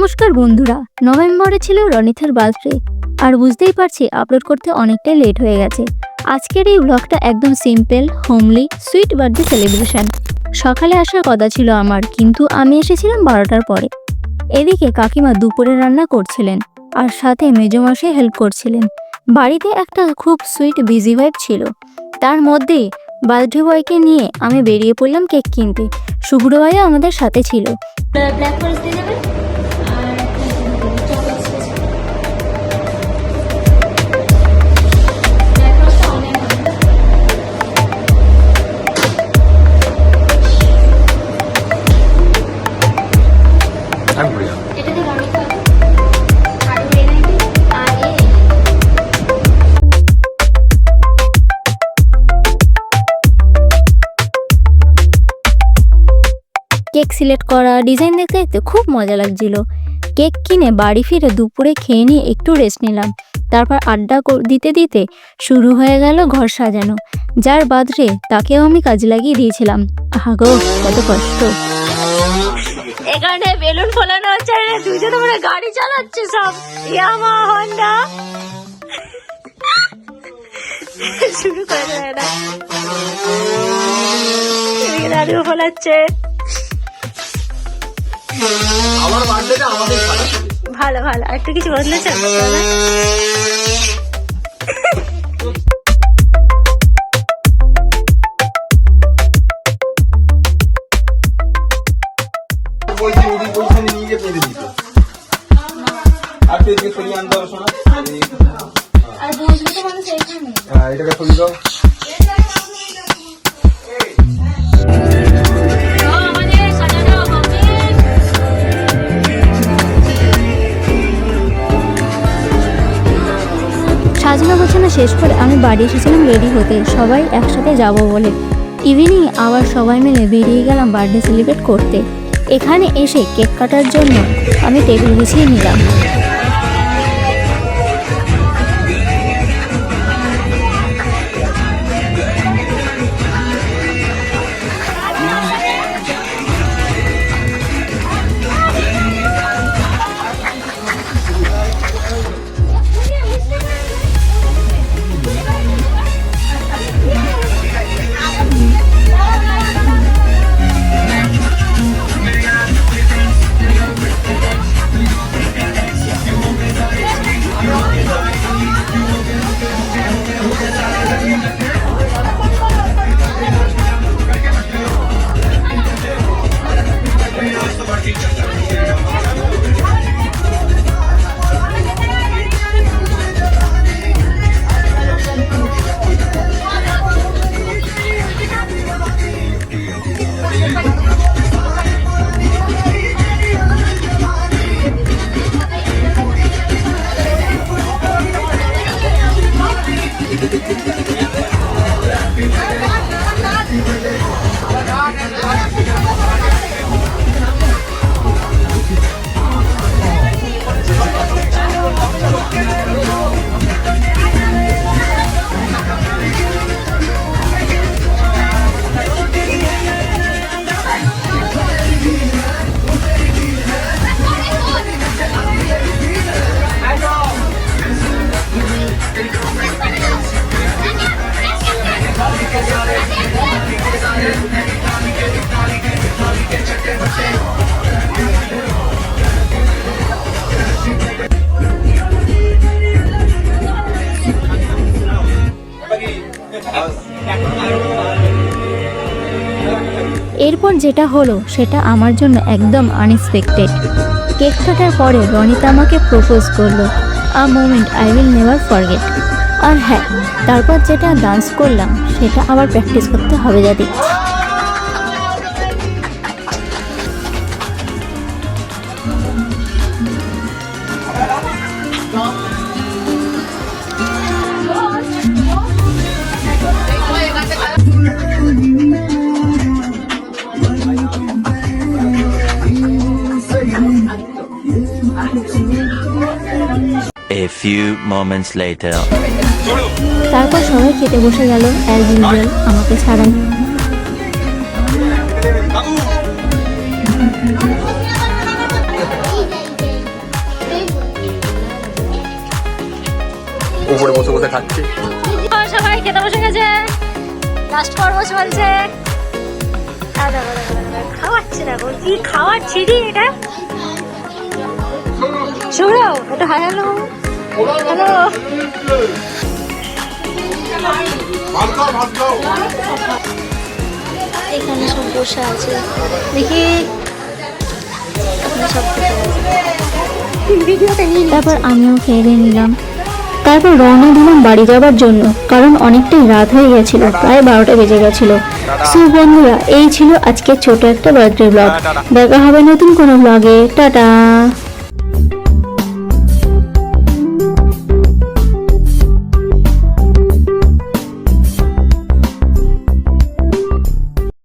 নমস্কার বন্ধুরা, নভেম্বরে ছিল রনিতার বার্থডে আর বুঝতেই পারছি আপলোড করতে অনেকটাই লেট হয়ে গেছে। আজকের এই ব্লগটা একদম simple, homely, sweet birthday celebration. সকালে আসার কথা ছিল আমার, কিন্তু আমি এসেছিলাম 12টার পরে। এদিকে কাকিমা দুপুরে রান্না করছিলেন আর সাথে মেজমাসে হেল্প করছিলেন। বাড়িতে একটা খুব সুইট বিজি ভাইব ছিল। তার মধ্যেই বার্থডে বয়কে নিয়ে আমি বেরিয়ে পড়লাম কেক কিনতে। শুভ্র ভাইও আমাদের সাথে ছিল। ব্ল্যাক ফরেস্ট দিয়ে দেবেন আর চকলেট স্পেস ব্ল্যাক ফরেস্ট অনেক এটাতে গার্লিক খাবে আর এনে আর কেক সিলেক্ট করা, ডিজাইন দেখতে দেখতে খুব মজা লাগছিল। কেক কিনে বাড়ি ফিরে দুপুরে খেয়ে নিয়ে একটু রেস্ট নিলাম। তারপর আড্ডা দিতে দিতে শুরু হয়ে গেল ঘর সাজানো। যার বার্থডে তাকেও আমি কাজে লাগিয়ে দিয়েছিলাম। আহা গো, কত কষ্ট। এখানে বেলুন ফোলানো হচ্ছে, দুইজন আমরা গাড়ি চালাচ্ছে, সব ইয়ামা হন্ডা শুরু করে দেয় না, দাদু ফোলাচ্ছে। ভালো ভালো, আর একটু কিছু বদলেছে। সাজানো গোছানো শেষ করে আমি বাড়ি এসেছিলাম রেডি হতে, সবাই একসাথে যাব বলে। ইভিনিং আবার সবাই মিলে বেরিয়ে গেলাম বার্থডে সেলিব্রেট করতে। এখানে এসে কেক কাটার জন্য আমি টেবিল বিছিয়ে নিলাম। এরপর যেটা হলো সেটা আমার জন্য একদম আনএক্সপেক্টেড। কেক কাটার পরে রনিতা আমাকে প্রপোজ করলো, a moment I will never forget. আর হ্যাঁ, তারপর যেটা ডান্স করলাম সেটা আবার প্র্যাকটিস করতে হবে যা দেখছি। A few moments later. তারপর সবাই খেতে বসে গেল অ্যাজ ইউজুয়াল, আমাকে ছাড়াই। খাচ্ছে। সবাই খেতে বসে গেছে, লাস্ট পর্ব চলছে। খাওয়াচ্ছে, দেখো কি খাওয়াচ্ছি রে এটা। শুনো এটা, হাই হ্যালো হ্যালো। এখানে সব বসে আছে, দেখি তারপর আমিও খেয়ে দিয়ে নিলাম। তারপর রওনা দিলাম বাড়ি যাওয়ার জন্য, কারণ অনেকটাই রাত হয়ে গেছিল, প্রায় 12টা বেজে গেছিল। সো বন্ধুরা, এই ছিল আজকের ছোট একটা বার্থডে ব্লগ। দেখা হবে নতুন কোনো ব্লগে। টাটা।